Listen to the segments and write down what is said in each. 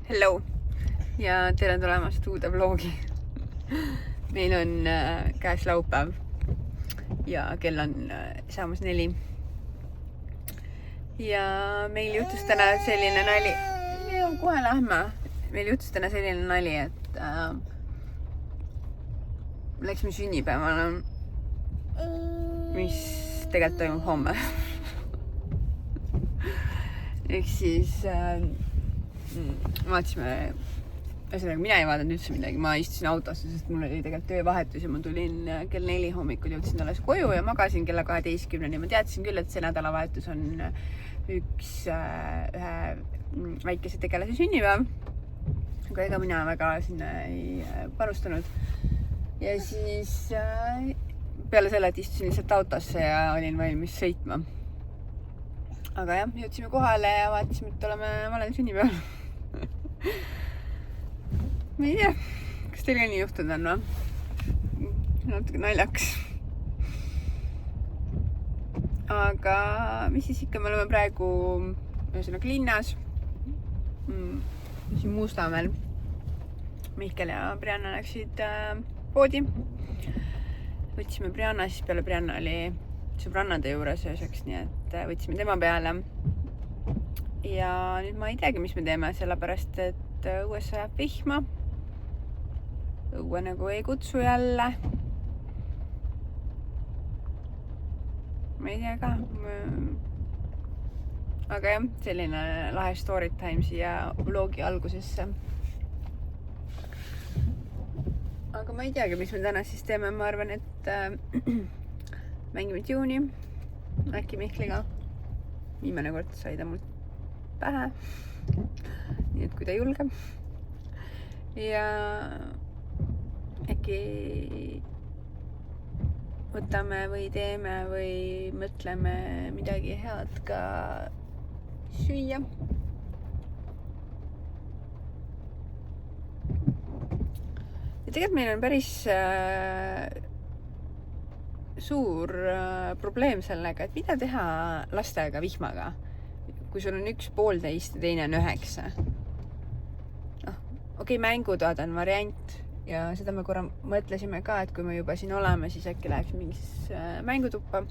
Hello ja tere tulemast uude vlogi. Meil on käes laupäev ja kell on saamas 4. Ja meil juhtus täna selline nali. Kohe lähme. Meil juhtus täna selline nali, et läksime sünnipäevale, mis tegelikult toimub homme. Ehk siis vaatasime, ühesõnaga mina ei vaadanud üldse midagi, ma istusin autosse, sest mul oli tegelikult töövahetus ja ma tulin kell 4 hommikul, jõudsin alles koju ja magasin kella 12-ni. Ma teadsin küll, et see nädalavahetus on ühe väikese tegelase sünnipäev, aga ega mina väga sinna ei panustanud. Ja siis peale selle, et istusin lihtsalt autosse ja olin valmis sõitma. Aga jah, jõudsime kohale ja vaatasime, et oleme valel sünnipäeval. Ma ei tea, kas teil ka nii juhtunud on, või? Natuke naljaks. Aga mis siis ikka, me oleme praegu ühesõnaga linnas. Siin Mustamäel. Mihkel ja Brianna läksid poodi. Võtsime Brianna, siis peale Brianna oli sõbrannade juures ööseks, nii et võtsime tema peale. Ja nüüd ma ei teagi, mis me teeme, sellepärast, et õues sajab vihma. Õue nagu ei kutsu jälle. Ma ei tea ka. Aga jah, selline lahe story time siia vlogi algusesse. Aga ma ei teagi, mis me täna siis teeme. Ma arvan, et mängime Tune'i, äkki Mihkliga. Viimane kord sai ta mult pähe. Nii et kui ta julgeb. Ja äkki võtame või teeme või mõtleme midagi head ka süüa. Ja tegelikult meil on päris suur probleem sellega, et mida teha lastega vihmaga, kui sul on 1,5 ja teine on 9. Okei, mängutoad on variant ja seda me korra mõtlesime ka, et kui me juba siin oleme, siis äkki läheks mingis mängutuppa.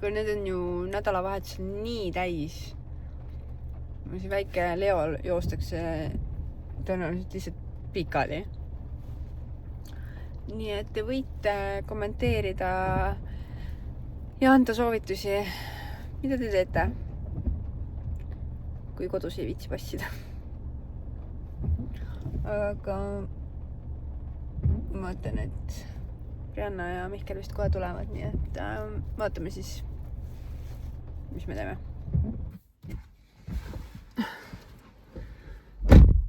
Kui need on ju nädalavahetusel nii täis. See väike Leo joostakse tõenäoliselt lihtsalt pikali. Nii et te võite kommenteerida ja anda soovitusi, mida te teete, kui kodus ei viitsi passida. Aga ma mõtlen, et Brianna ja Mihkel vist kohe tulevad, nii et vaatame siis, mis me teeme.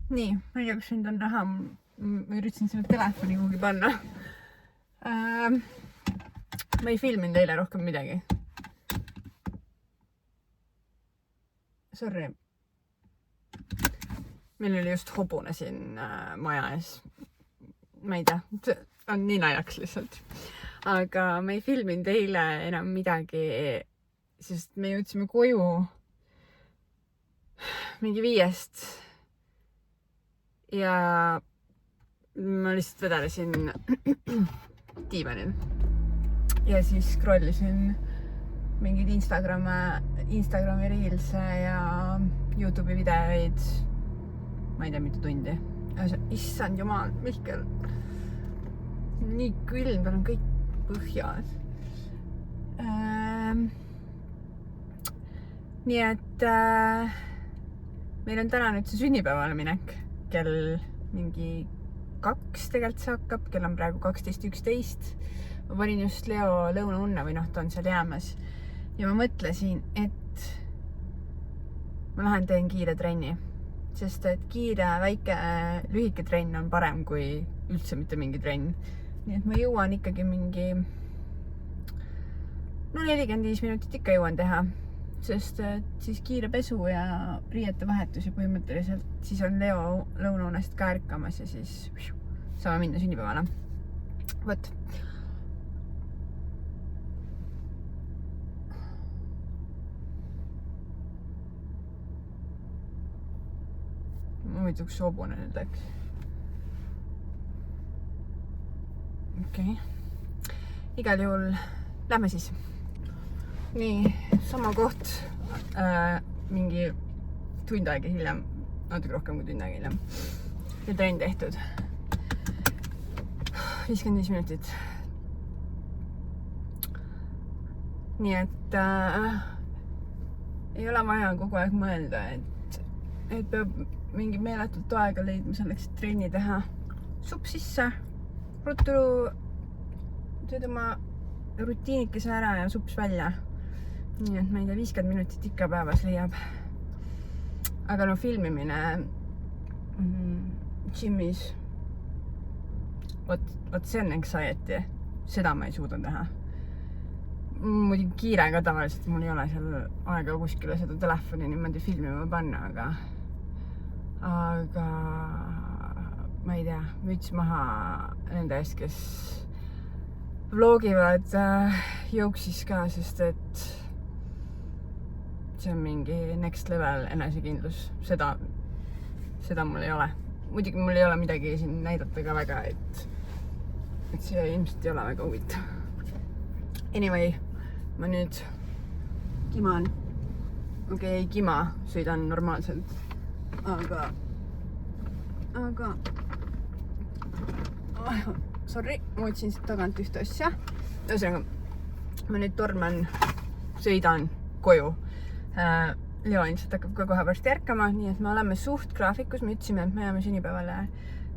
Nii, ma ei tea, kas nüüd on näha. Ma üritasin selle telefoni kuhugi panna. Ma ei filminud eile rohkem midagi. Sorry. Meil oli just hobune siin maja ees. Ma ei tea, see on nii naljaks lihtsalt. Aga ma ei filminud eile enam midagi, sest me jõudsime koju mingi 5. Ja ma lihtsalt vedelesin diivanil ja siis scrollisin mingid Instagrami reelse ja YouTube'i videoid. Ma ei tea, mitu tundi. Issand jumal, Mihkel. Nii külm, tal on kõik põhjas. Nii et meil on täna nüüd see sünnipäevale minek. Kell mingi 2 tegelikult see hakkab, kell on praegu 12:11. Ma panin just Leo lõunaunne või ta on seal jäämas. Ja ma mõtlesin, et ma lähen teen kiire trenni. Sest et kiire, väike, lühike trenn on parem kui üldse mitte mingi trenn. Nii et ma jõuan ikkagi mingi 45 minutit ikka jõuan teha. Sest siis kiire pesu ja riiete vahetus ja põhimõtteliselt siis on Leo lõunaunest ka ärkamas ja siis saame minna sünnipäevale. Võt. Huvitav, kus hobune nüüd läks. Okei. Igal juhul lähme siis. Nii, sama koht mingi tund aega hiljem, natuke rohkem kui tund aega hiljem. Ja trenn tehtud. 55 minutit. Nii et ei ole vaja kogu aeg mõelda, et peab mingi meeletut aega leidma selleks, et trenni teha. Supp sisse, ruttu teed oma rutiinikese ära ja sups välja. Nii et ma ei tea, 50 minutit ikka päevas leiab. Aga no filmimine gymis, vot see on anxiety. Seda ma ei suuda teha. Muidugi kiire ka tavaliselt, mul ei ole seal aega kuskile seda telefoni niimoodi filmima panna, aga ma ei tea, müts maha nende eest, kes vlogivad jooksis ka, sest et see on mingi next level enesekindlus. Seda mul ei ole. Muidugi mul ei ole midagi siin näidata ka väga, et see ilmselt ei ole väga huvitav. Anyway, ma nüüd kiman. Okei, ei kima, sõidan normaalselt. Aga sorry, ma otsin siit tagant ühte asja. Ühesõnaga, ma nüüd torman, sõidan koju. Leo ilmselt hakkab ka kohe varsti ärkama, nii et me oleme suht graafikus. Me ütlesime, et me jääme sünnipäevale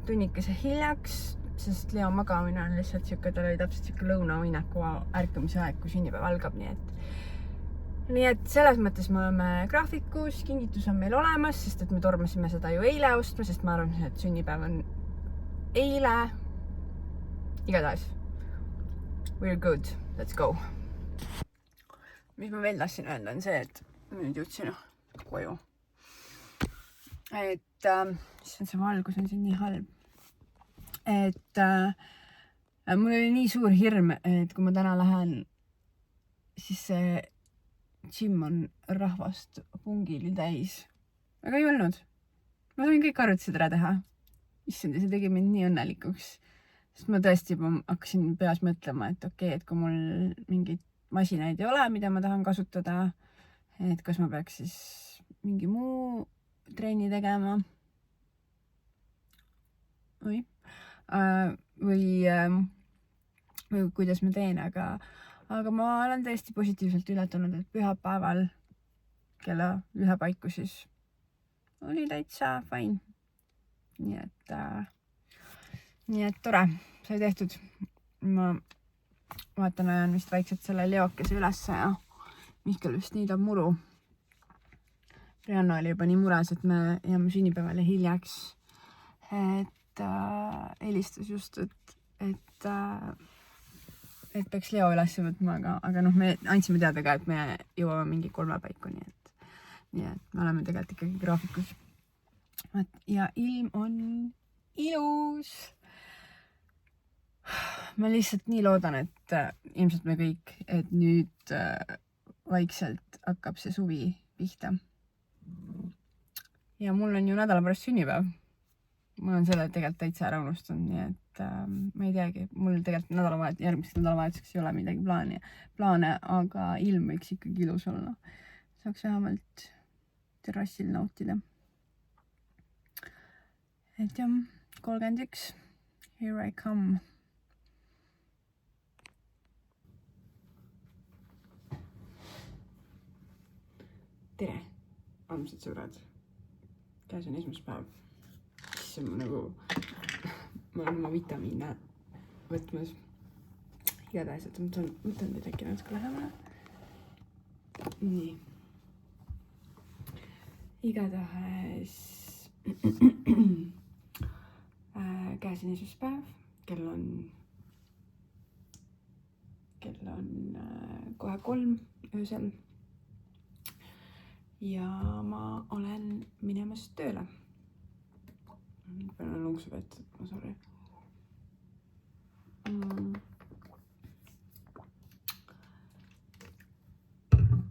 tunnikese hiljaks, sest Leo magamine on lihtsalt siuke, tal oli täpselt siuke lõunauinaku ärkamise aeg, kui sünnipäev algab, nii et selles mõttes me oleme graafikus, kingitus on meil olemas, sest et me tormasime seda ju eile ostma, sest ma arvan, et sünnipäev on eile. Igatahes. We're good. Let's go. Mis ma veel tahtsin öelda on see, et ma nüüd jõudsin koju. Et see valgus on siin nii halb. Et mul oli nii suur hirm, et kui ma täna lähen, siis see gym on rahvast pungili täis. Aga ei olnud. Ma sain kõik arvutused ära teha. Issand, see tegi mind nii õnnelikuks. Sest ma tõesti juba hakkasin peas mõtlema, et okei, et kui mul mingid masinaid ei ole, mida ma tahan kasutada, et kas ma peaks siis mingi muu trenni tegema. Või kuidas ma teen, aga ma olen tõesti positiivselt ületanud, et pühapäeval kella 1 paiku siis oli täitsa fine. Nii et tore, sai tehtud. Ma vaatan, ajan vist vaikselt selle leokese ülesse ja Mihkel vist niidab muru. Rihanna oli juba nii mures, et me jääme sünnipäevale hiljaks. Et helistas just, et peaks Leo üles võtma, aga noh, me andsime teada ka, et me jõuame mingi 3 paiku, nii et me oleme tegelikult ikkagi graafikus. Ja ilm on ilus. Ma lihtsalt nii loodan, et ilmselt me kõik, et nüüd vaikselt hakkab see suvi pihta. Ja mul on ju nädala pärast sünnipäev. Mul on selle tegelikult täitsa ära unustanud, nii et ma ei teagi, mul tegelikult järgmiseks nädalavahetuseks ei ole midagi plaane, aga ilm võiks ikkagi ilus olla. Saaks vähemalt terrassil nautida. Et jah, 31. Here I come. Tere, armsad sõbrad. Käes on esmaspäev. See on ma olen oma vitamiine võtmas. Igatahes, et ma võtan teid äkki natuke lähemale. Nii. Igatahes käes on esmaspäev. Kell on kohe 3 öösel. Ja ma olen minemas tööle. Pean lõnksu võtta, ma sorry.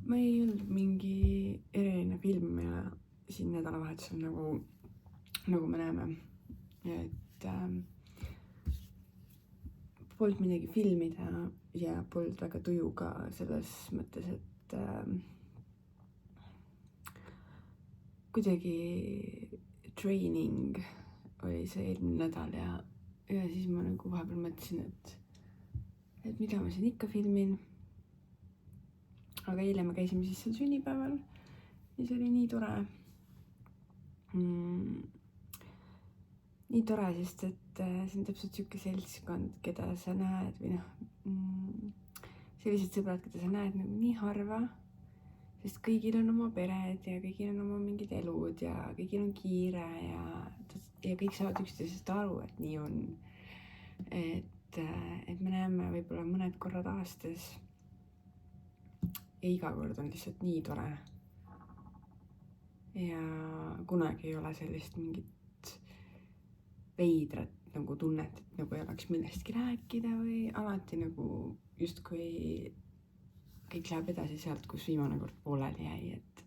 Ma ei olnud mingi eriline film ja siin nädalavahetusel nagu nagu me näeme, et polnud midagi filmida ja polnud väga tuju ka selles mõttes, et kuidagi training oli see eelmine nädal ja siis ma nagu vahepeal mõtlesin, et mida ma siin ikka filmin. Aga eile me käisime siis seal sünnipäeval ja see oli nii tore. Nii tore, sest et see on täpselt siuke seltskond, keda sa näed või sellised sõbrad, keda sa näed nagu nii harva, sest kõigil on oma pered ja kõigil on oma mingid elud ja kõigil on kiire ja kõik saavad üksteisest aru, et nii on. Et me näeme võib-olla mõned korrad aastas ja iga kord on lihtsalt nii tore. Ja kunagi ei ole sellist mingit veidrat nagu tunnet, et nagu ei oleks millestki rääkida või alati nagu justkui kõik läheb edasi sealt, kus viimane kord pooleli jäi, et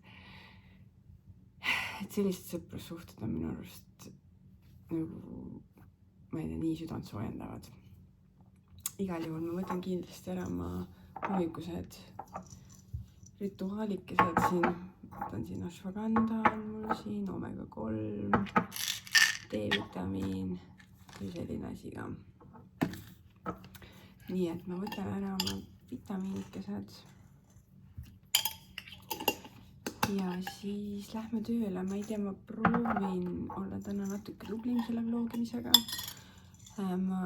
sellised sõprussuhted on minu arust nagu, ma ei tea, nii südant soojendavad. Igal juhul ma võtan kindlasti ära oma hommikused rituaalikesed siin. Võtan siin ashwagandha on mul siin, omega 3, D-vitamiin ja selline asi ka. Nii et ma võtan ära oma vitamiinikesed. Ja siis lähme tööle. Ma ei tea, ma proovin olla täna natuke tublim selle vlogimisega. Ma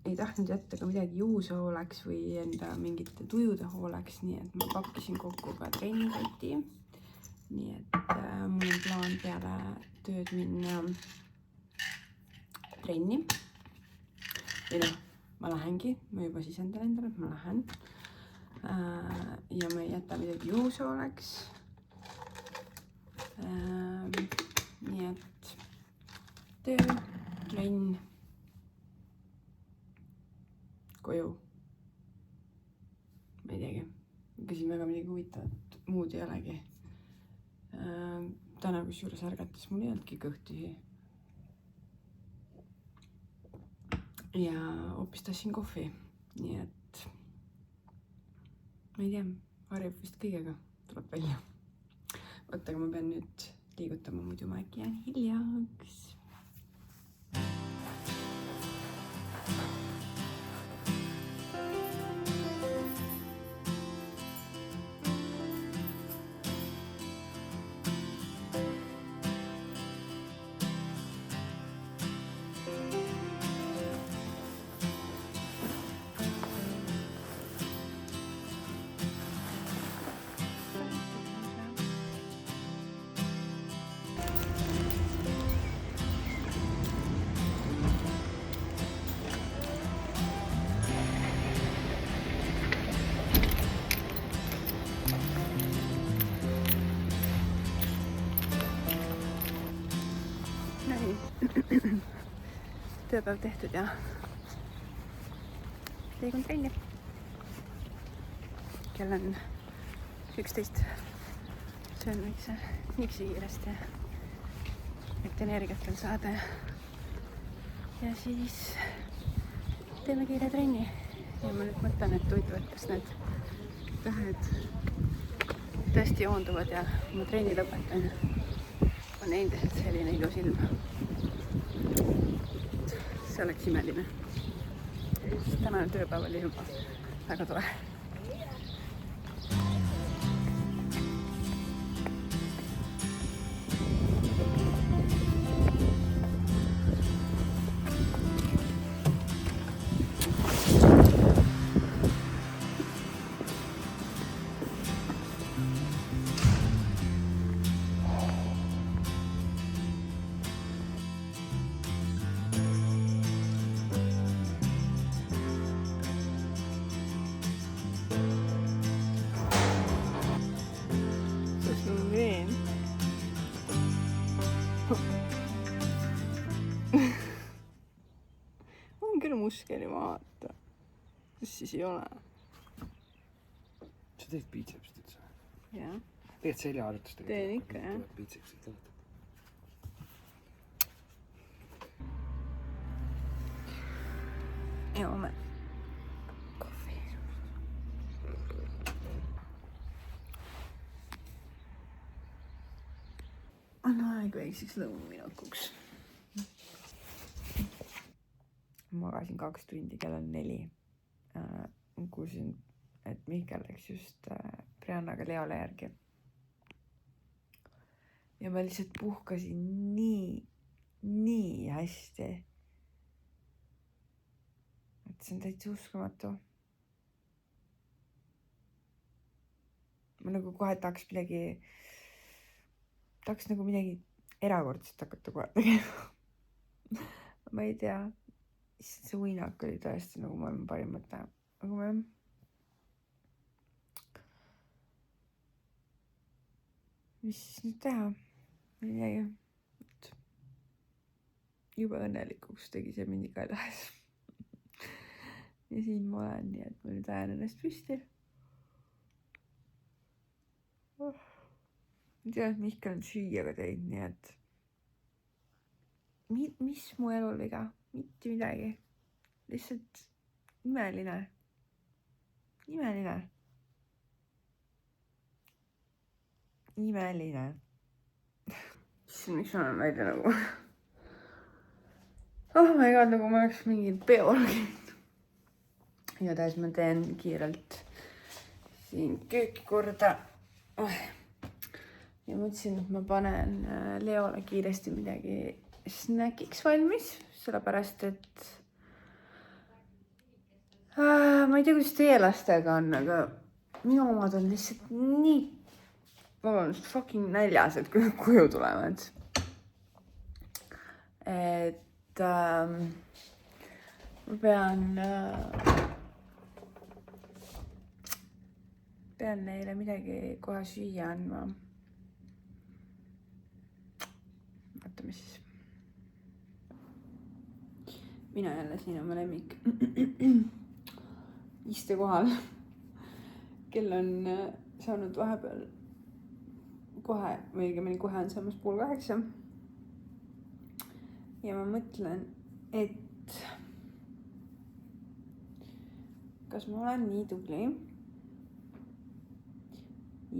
ei tahtnud jätta ka midagi juhuse hooleks või enda mingite tujude hooleks, nii et ma pakkisin kokku ka trennikotti. Nii et mul on plaan peale tööd minna trenni. Või ma lähengi, ma juba sisendan endale, et ma lähen. Ja ma ei jäta midagi juhuse hooleks. Nii et töö, trenn, koju. Ma ei teagi, siin väga midagi huvitavat muud ei olegi. Täna kusjuures ärgates mul ei olnudki kõht tühi. Ja hoopis tassin kohvi, nii et ma ei tea, harjub vist kõigega, tuleb välja. Võtta, aga ma pean nüüd liigutama, muidu ma äkki jään hiljaks. Tööpäev tehtud ja liigun trenni. Kell on 11. Söön väikse niksi kiiresti, et energiat veel saada. Ja siis teeme kiire trenni. Ja ma nüüd mõtlen, et huvitav, kas need tähed tõesti joonduvad ja ma trenni lõpetan. On endiselt selline ilus ilm. See oleks imeline. Tänane tööpäev oli juba väga tore. On küll muskeli vaata, kus siis ei ole. Sa teed biitsepsit üldse? Jah. Teed seljaharjutust? Teen ikka, jah. Biitsepsit tõotab. joome kohvi. On aeg väikseks lõunaminekuks. Magasin 2 tundi, kell on 4. Kuulsin, et Mihkel läks just Briannaga Leole järgi. Ja ma lihtsalt puhkasin nii hästi. Et see on täitsa uskumatu. Ma nagu kohe tahaks nagu midagi erakordset hakata kohe tegema. Ma ei tea. See uinak oli tõesti nagu maailma parim mõte. Aga ma mis siis nüüd teha? Midagi. Juba õnnelikuks tegi see mind iga tahes. Ja siin ma olen, nii et ma nüüd ajan ennast püsti. Ma tean, et Mihkel on süüaga teinud, nii et mis mu elul viga? Mitte midagi. Lihtsalt imeline. Miks ma olen välja nagu? Oh my god, nagu ma oleks mingil peol käinud. Igatahes ma teen kiirelt siin kööki korda. Ja mõtlesin, et ma panen Leole kiiresti midagi snäkiks valmis, sellepärast et ma ei tea, kuidas teie lastega on, aga minu omad on lihtsalt nii fucking näljas, et kui nad koju tulevad. Et ma pean neile midagi kohe süüa andma. Vaatame siis. Mina jälle siin oma lemmik iste kohal. Kell on saanud vahepeal kohe, või õigemini kohe on saamas 7:30. Ja ma mõtlen, et kas ma olen nii tubli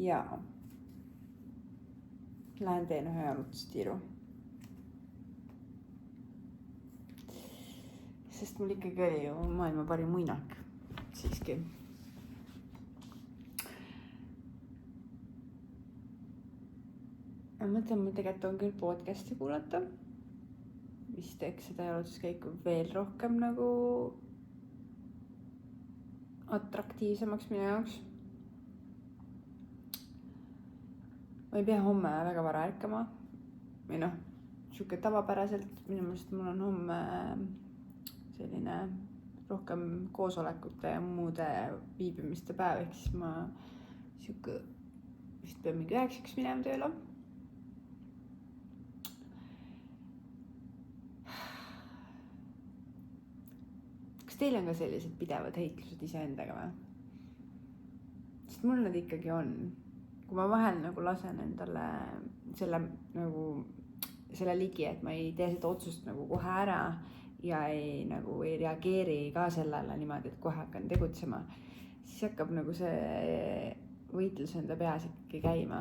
ja lähen teen ühe jalutustiiru. Sest mul ikkagi oli ju maailma parim uinak siiski. Ma mõtlen, mul tegelikult on küll podcasti kuulata, mis teeks seda jalutuskäiku veel rohkem nagu atraktiivsemaks minu jaoks. Ma ei pea homme väga vara ärkama. Või noh, siuke tavapäraselt minu meelest mul on homme selline rohkem koosolekute ja muude viibimiste päev, ehk siis ma siuke vist pean mingi 9 minema tööle. Kas teil on ka sellised pidevad heitlused iseendaga või? Sest mul nad ikkagi on. Kui ma vahel nagu lasen endale selle ligi, et ma ei tee seda otsust nagu kohe ära ja ei reageeri ka sellele niimoodi, et kohe hakkan tegutsema, siis hakkab nagu see võitlus enda peas ikkagi käima.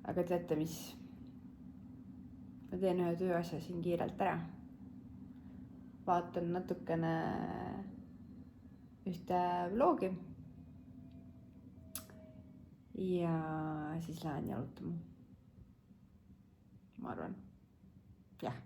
Aga teate mis? Ma teen ühe tööasja siin kiirelt ära. Vaatan natukene ühte vlogi ja siis lähen jalutama. Ma arvan. Jah.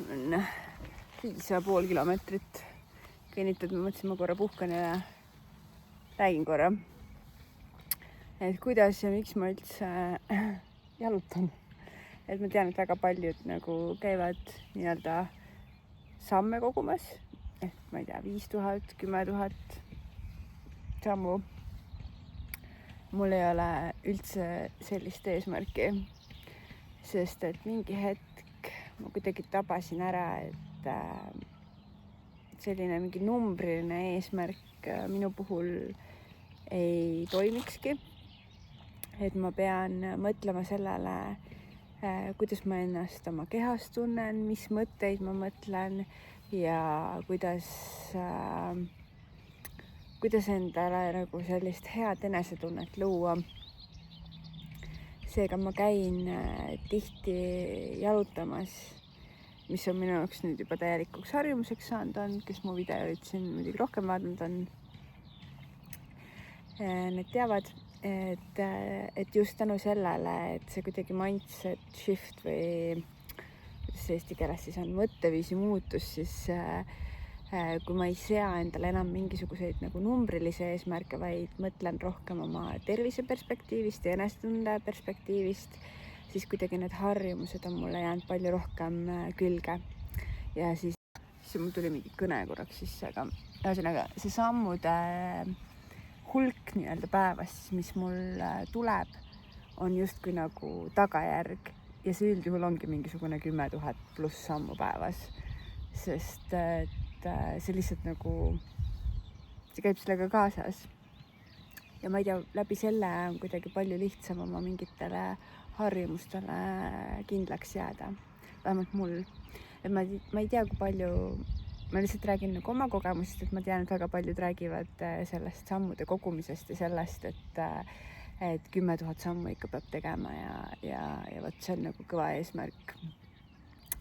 on 5,5 kilomeetrit kõnnitud, ma mõtlesin, ma korra puhkan ja räägin korra, et kuidas ja miks ma üldse jalutan. Et ma tean, et väga paljud nagu käivad nii-öelda samme kogumas, ma ei tea, 5000, 10 000 sammu. Mul ei ole üldse sellist eesmärki, sest et mingi hetk ma kuidagi tabasin ära, et selline mingi numbriline eesmärk minu puhul ei toimikski. Et ma pean mõtlema sellele, kuidas ma ennast oma kehas tunnen, mis mõtteid ma mõtlen ja kuidas endale nagu sellist head enesetunnet luua. Seega ma käin tihti jalutamas, mis on minu jaoks nüüd juba täielikuks harjumuseks saanud, kes mu videoid siin muidugi rohkem vaadanud on. Need teavad, et just tänu sellele, et see kuidagi mindset shift või kuidas eesti keeles siis on, mõtteviisi muutus, siis kui ma ei sea endale enam mingisuguseid nagu numbrilisi eesmärke, vaid mõtlen rohkem oma tervise perspektiivist ja enesetunde perspektiivist, siis kuidagi need harjumused on mulle jäänud palju rohkem külge. Ja siis mul tuli mingi kõne korraks sisse, aga ühesõnaga see sammude hulk nii-öelda päevas, mis mul tuleb, on justkui nagu tagajärg ja see üldjuhul ongi mingisugune 10 000 pluss sammu päevas, sest see lihtsalt nagu, see käib sellega kaasas. Ja ma ei tea, läbi selle on kuidagi palju lihtsam oma mingitele harjumustele kindlaks jääda. Vähemalt mul. Et ma ei tea, kui palju, ma lihtsalt räägin nagu oma kogemusest, et ma tean, et väga paljud räägivad sellest sammude kogumisest ja sellest, et 10 000 sammu ikka peab tegema ja võt see on nagu kõva eesmärk.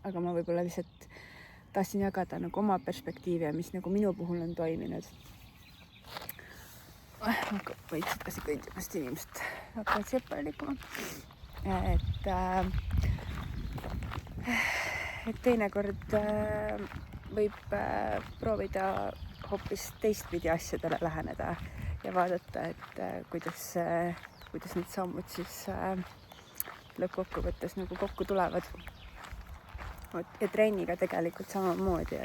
Aga ma võib-olla lihtsalt tahtsin jagada nagu oma perspektiivi ja mis nagu minu puhul on toiminud. Võitsid ka see kõndimast inimest hakkavad seppale liikuma. Et teinekord võib proovida hoopis teistpidi asjadele läheneda ja vaadata, et kuidas need sammud siis lõppkokkuvõttes nagu kokku tulevad. Ja trenniga tegelikult samamoodi,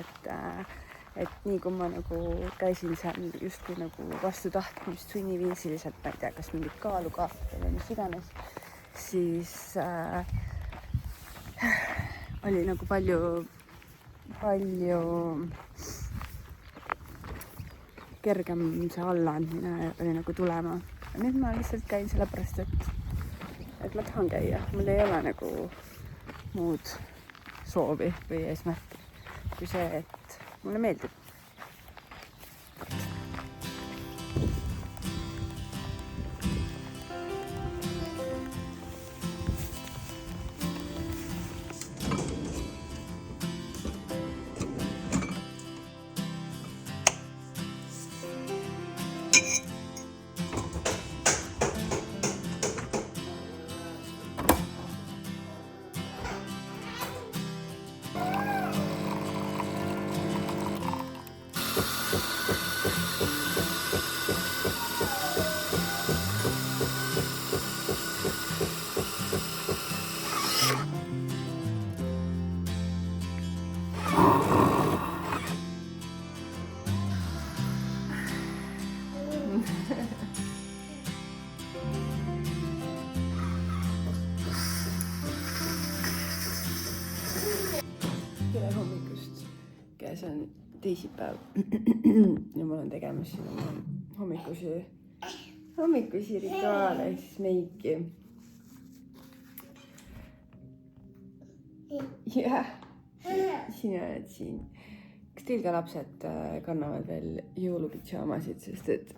et nii kui ma nagu käisin seal justkui nagu vastu tahtmist sunniviisiliselt, ma ei tea, kas mingit kaalu kaotada või mis iganes, siis oli nagu palju kergem see allaandmine oli nagu tulema. Ja nüüd ma lihtsalt käin sellepärast, et ma tahan käia. Mul ei ole nagu muud soovi või eesmärki kui see, et mulle meeldib. Tere hommikust, käes on teisipäev ja mul on tegemas siin oma hommikusi rituaale, siis meiki. Jah, sina oled siin. Kas teil ka lapsed kannavad veel jõulupidžaamasid, sest et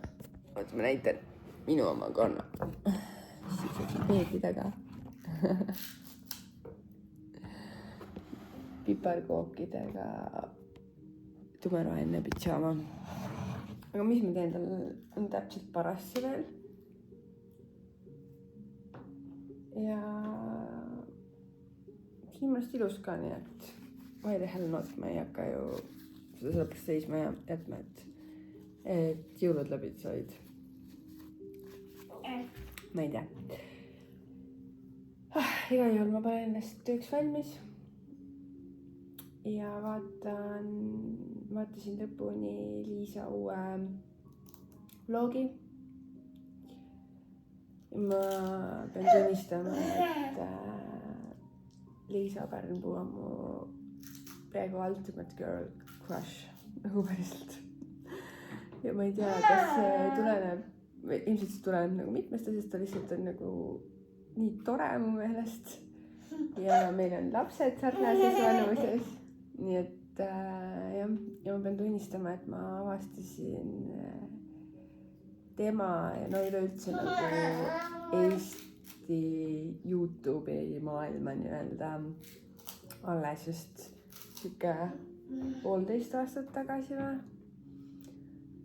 oot, ma näitan, minu oma kannab. Siis on peegli taga. Piparkookidega tumeroheline pidžaama. Aga mis ma teen, tal on täpselt parassi veel. Ja siin on ilus ka, nii et why the hell not, ma ei hakka ju seda sellepärast seisma ja jätma, et jõulud läbi said. Ma ei tea. Igal juhul ma panen ennast tööks valmis ja vaatasin lõpuni Liisa uue vlogi. Ma pean tunnistama, et Liisa Pärnpuu on mu praegu ultimate girl crush, nagu päriselt. Ja ma ei tea, kas see tuleneb, ilmselt see tuleneb nagu mitmest asjast, ta lihtsalt on nagu nii tore mu meelest. Ja meil on lapsed sarnases vanuses. Nii et ja ma pean tunnistama, et ma avastasin tema ja no üleüldse nagu Eesti YouTube'i maailma nii-öelda alles just siuke 1,5 aastat tagasi või.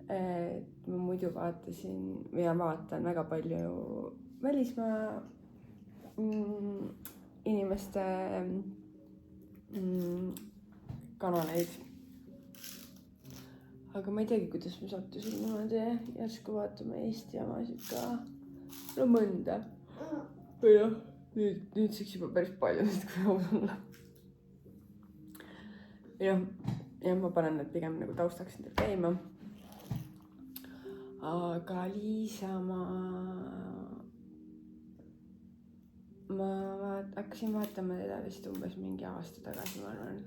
Et ma muidu vaatasin ja vaatan väga palju välismaa inimeste kanaleid. Aga ma ei teagi, kuidas ma sattusin niimoodi järsku vaatama Eesti oma siuka mõnda. Või noh, nüüdseks juba päris palju nüüd, kui aus olla. Ja ma panen need pigem nagu taustaks endal käima. Aga Liisa ma hakkasin vaatama teda vist umbes mingi aasta tagasi, ma arvan,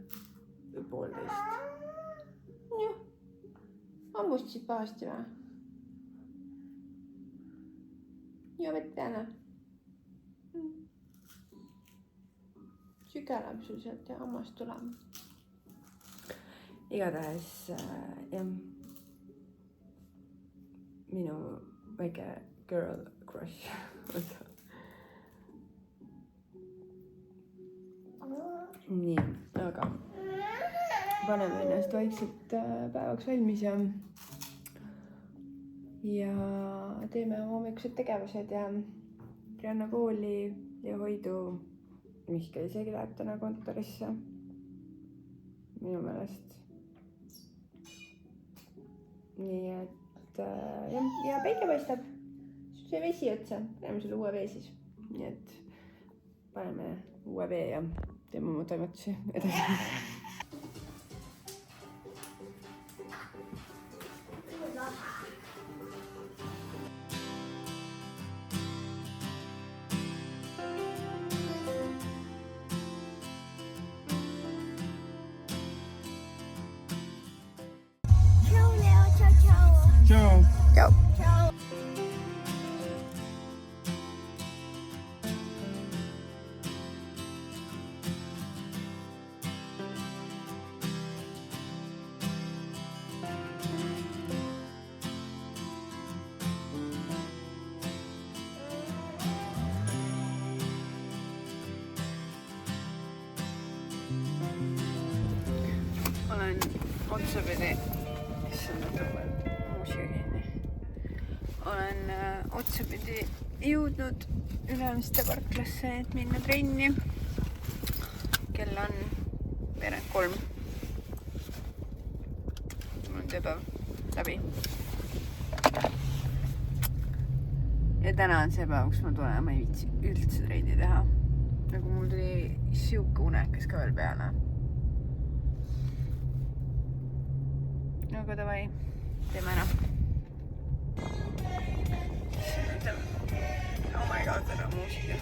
või 1,5. Jah, ammustasid pahasti või? Ja vett peale. Sügeleb sul sealt ja hammast tulema. Igatahes, jah, minu väike girl crush. Nii, aga paneme ennast vaikselt päevaks valmis ja teeme oma hommikused tegevused ja Rianna kooli ja Hoidu Mihkel isegi läheb täna kontorisse. Minu meelest. Nii et ja päike paistab. See vesi otsa, paneme selle uue vee siis. Nii et paneme uue vee ja teeme oma toimetusi edasi. Ciao. Ciao. Olen otsapidi, olen otsapidi jõudnud Ülemiste parklasse, et minna trenni. Kell on 2:30. Mul on tööpäev läbi. Ja täna on see päev, kus ma tulen, ma ei viitsi üldse trenni teha. Nagu mul tuli siuke unekas ka veel peale. Aga davai, teeme ära. Oh my god, täna muusika.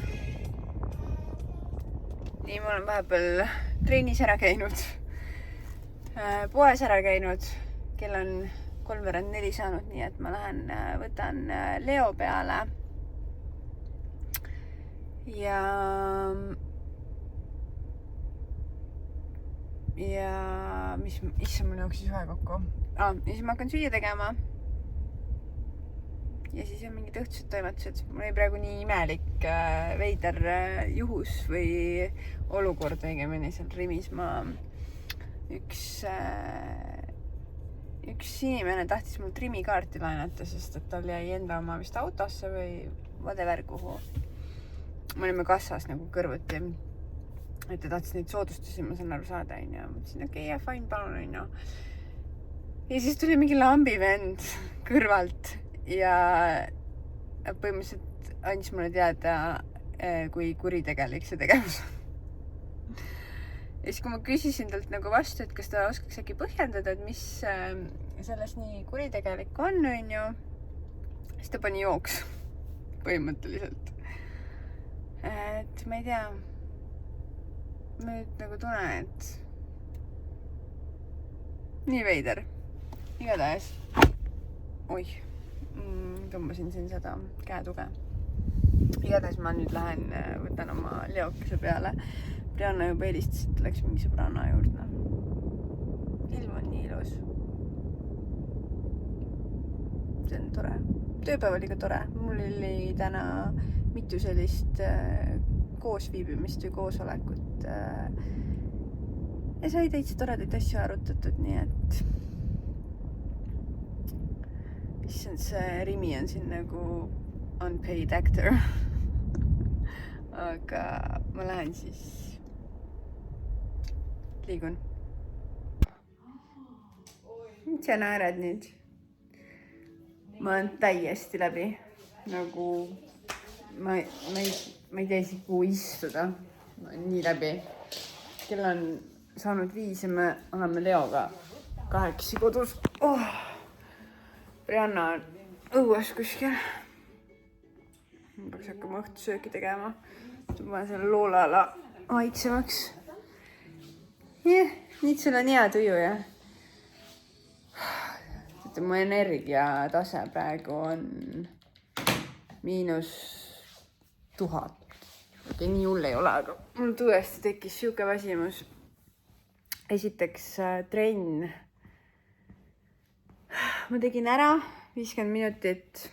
Nii, ma olen vahepeal trennis ära käinud, poes ära käinud, kell on 3:04 saanud, nii et ma lähen võtan Leo peale. Ja mis, issa mul jooksis ühe kokku. Ja siis ma hakkan süüa tegema. Ja siis on mingid õhtused toimetused. Mul oli praegu nii imelik veider juhus või olukord õigemini seal Rimis. Üks inimene tahtis mul trimikaarti laenata, sest et tal jäi enda oma vist autosse või whatever kuhu. Me olime kassas nagu kõrvuti. et ta tahtis neid soodustusi, ma saan aru saada, onju. Mõtlesin, okei, ja fine, palun, onju. Ja siis tuli mingi lambivend kõrvalt ja põhimõtteliselt andis mulle teada, kui kuritegelik see tegevus on. Ja siis, kui ma küsisin talt nagu vastu, et kas ta oskaks äkki põhjendada, et mis selles nii kuritegelik on, onju, siis ta pani jooks põhimõtteliselt. Et ma ei tea, ma nüüd nagu tunnen, et nii veider. Igatahes. Oih, tõmbasin siin seda käetuge. Igatahes ma nüüd lähen, võtan oma leokese peale. Brianna juba helistas, et läks mingi sõbranna juurde. Ilm on nii ilus. See on tore. Tööpäev oli ka tore. Mul oli täna mitu sellist koosviibimist või koosolekut. Ja sai täitsa toredaid asju arutatud, nii et see Rimi on siin nagu unpaid actor. Aga ma lähen siis liigun. Mis sa naerad nüüd? Ma olen täiesti läbi. Nagu ma ei tea isegi kuhu istuda. Ma olen nii läbi. Kell on saanud 5 ja me oleme Leoga 8 kodus. Brianna on õues kuskil. Ma peaks hakkama õhtusööki tegema. Ma panen selle loolala vaiksemaks. Nüüd sul on hea tuju, jah? Mu energiatase praegu on -1000. Okei, nii hull ei ole, aga mul tõesti tekkis siuke väsimus. Esiteks trenn. Ma tegin ära 50 minutit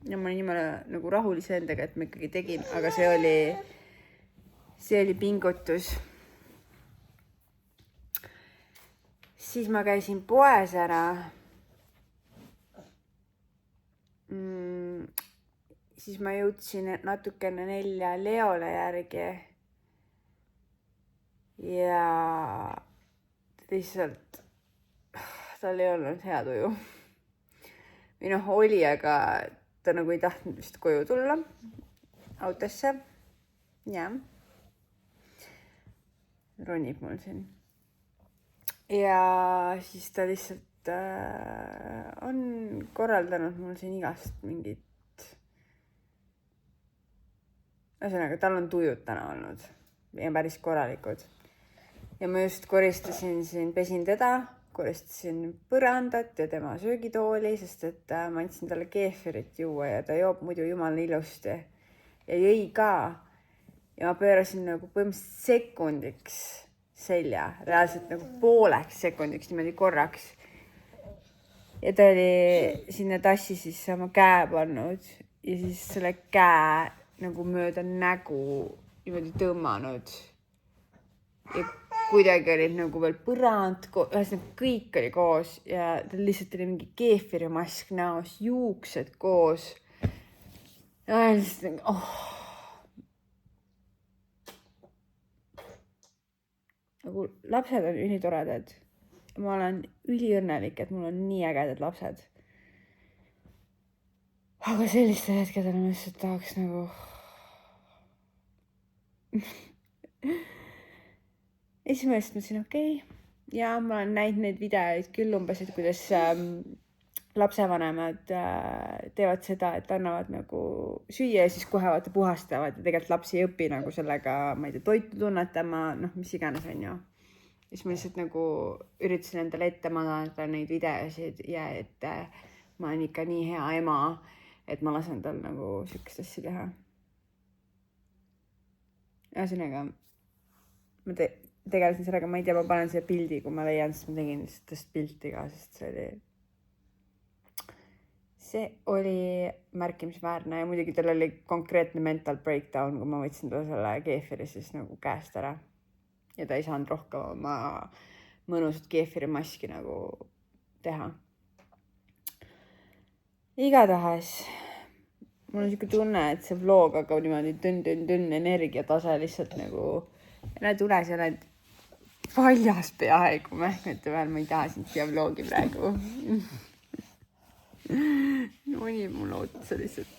ja ma olin niimoodi nagu rahulise endaga, et ma ikkagi tegin, aga see oli pingutus. Siis ma käisin poes ära. Siis ma jõudsin natukene 4 Leole järgi. Ja lihtsalt tal ei olnud hea tuju. Või oli, aga ta nagu ei tahtnud vist koju tulla autosse. Ja. Ronib mul siin. Ja siis ta lihtsalt on korraldanud mul siin igast mingit. Ühesõnaga, tal on tujud täna olnud ja päris korralikud. Ja ma just koristasin siin, pesin teda, koristasin põrandat ja tema söögitooli, sest et ma andsin talle keefirit juua ja ta joob muidu jumala ilusti. Ja jõi ka. Ja ma pöörasin nagu põhimõtteliselt sekundiks selja, reaalselt nagu pooleks sekundiks, niimoodi korraks. Ja ta oli sinna tassi siis oma käe pannud ja siis selle käe nagu mööda nägu niimoodi tõmmanud. Ja kuidagi olid nagu veel põrand, ühesõnaga kõik oli koos ja tal lihtsalt oli mingi keefirimask näos, juuksed koos. Ja lihtsalt nagu lapsed on ülitoredad. Ma olen üliõnnelik, et mul on nii ägedad lapsed. Aga sellistel hetkedel ma lihtsalt tahaks nagu ja siis ma just mõtlesin, okei. Ja ma olen näinud neid videoid küll umbes, et kuidas lapsevanemad teevad seda, et annavad nagu süüa ja siis kohe vaata puhastavad ja tegelikult lapsi ei õpi nagu sellega, ma ei tea, toitu tunnetama, mis iganes on ju. Ja siis ma lihtsalt nagu üritasin endale ette madalada neid videosid ja et ma olen ikka nii hea ema, et ma lasen tal nagu sükest asja teha. Ühesõnaga, ma tegelesin sellega, ma ei tea, ma panen selle pildi, kui ma leian, siis ma tegin lihtsalt pilti ka, sest see oli märkimisväärne ja muidugi tal oli konkreetne mental breakdown, kui ma võtsin talle selle keefiri siis nagu käest ära. Ja ta ei saanud rohkem oma mõnusat keefirimaski nagu teha. Igatahes mul on siuke tunne, et see vlog hakkab niimoodi tünn energiatase lihtsalt nagu Ära tule, sa oled paljas peaaegu mähkmete peal, ma ei taha sind siia vlogi praegu. Noni mulle otsa lihtsalt.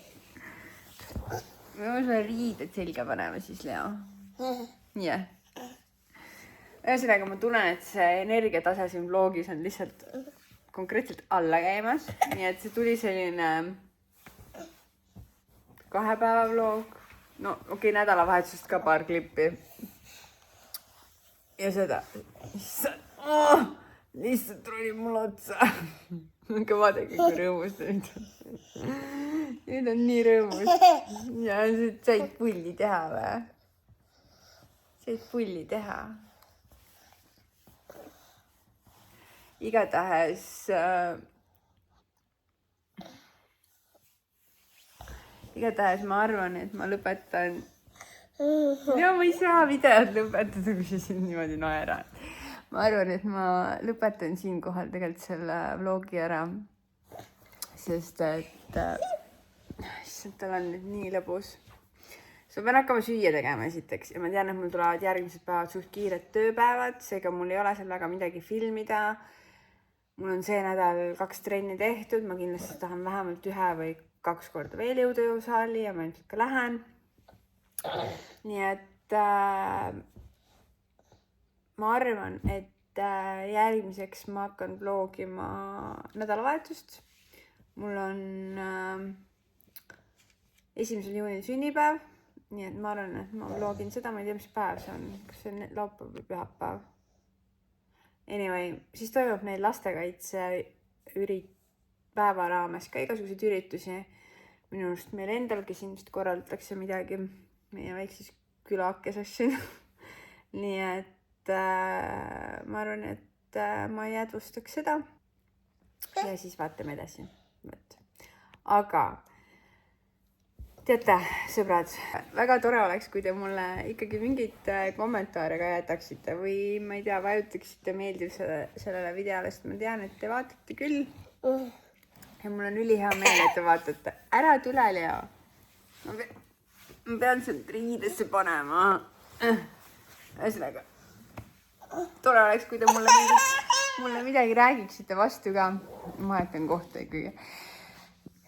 Me peame sulle riided selga panema siis, Leo. Jah. Ühesõnaga, ma tunnen, et see energiatase siin vlogis on lihtsalt konkreetselt alla käimas. Nii et see tuli selline 2 päeva vlog. No okei, nädalavahetusest ka paar klippi. Ja seda lihtsalt tuli mul otsa. Aga vaadake, kui rõõmus ta nüüd on. Nüüd on nii rõõmus. Ja said pulli teha või? Said pulli teha? Igatahes ma arvan, et ma lõpetan. Ja ma ei saa videot lõpetada, kui sa siin niimoodi naerad. Ma arvan, et ma lõpetan siinkohal tegelikult selle vlogi ära. Sest et tal on nüüd nii lõbus. So ma pean hakkama süüa tegema esiteks ja ma tean, et mul tulevad järgmised päevad suht kiired tööpäevad, seega mul ei ole seal väga midagi filmida. Mul on see nädal 2 trenni tehtud, ma kindlasti tahan vähemalt 1 või 2 korda veel jõudujõusaali ja ma ilmselt ka lähen. Nii et ma arvan, et järgmiseks ma hakkan vlogima nädalavahetust. Mul on 1. juunil sünnipäev, nii et ma arvan, et ma vlogin seda, ma ei tea, mis päev see on, kas see on laupäev või pühapäev. Anyway, siis toimub meil lastekaitse päeva raames ka igasuguseid üritusi. Minu arust meil endalgi siin vist korraldatakse midagi meie väikses külakeses siin. Nii et ma arvan, et ma jäädvustaks seda ja siis vaatame edasi. Aga teate, sõbrad, väga tore oleks, kui te mulle ikkagi mingid kommentaare ka jätaksite või ma ei tea, vajutaksite meeldiv sellele videole, sest ma tean, et te vaatate küll. Ja mul on ülihea meel, et te vaatate. Ära tule, Leo. Ma pean sind riidesse panema. Ühesõnaga, tore oleks, kui te mulle midagi räägiksite vastu ka. Ma vahetan kohta ikkagi.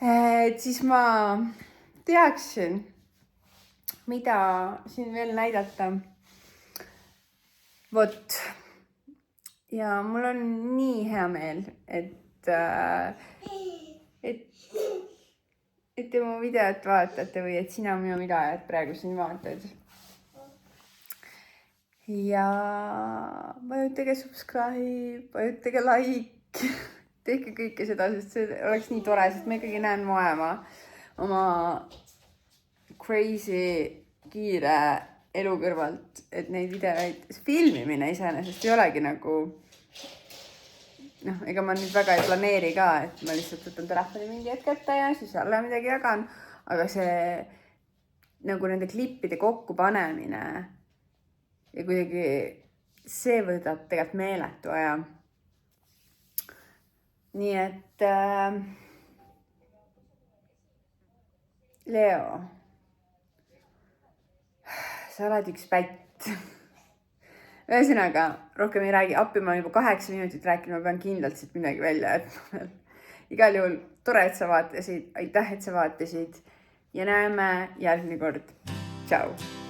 Et siis ma teaksin, mida siin veel näidata. Vot. Ja mul on nii hea meel, et te mu videot vaatate või et sina minu videot praegu siin vaatad. Ja vajutage subscribe, vajutage like, tehke kõike seda, sest see oleks nii tore, sest ma ikkagi näen maailma oma crazy kiire elu kõrvalt, et neid videoid, filmimine iseenesest ei olegi nagu, ega ma nüüd väga ei planeeri ka, et ma lihtsalt võtan telefoni mingi hetk ette ja siis jälle midagi jagan, aga see nagu nende klippide kokku panemine ja kuidagi see võtab tegelikult meeletu aja. Nii et Leo, sa oled üks pätt. Ühesõnaga, rohkem ei räägi. Appi ma juba 8 minutit rääkinud, ma pean kindlalt siit midagi välja jätma. Igal juhul tore, et sa vaatasid. Aitäh, et sa vaatasid. Ja näeme järgmine kord. Tšau!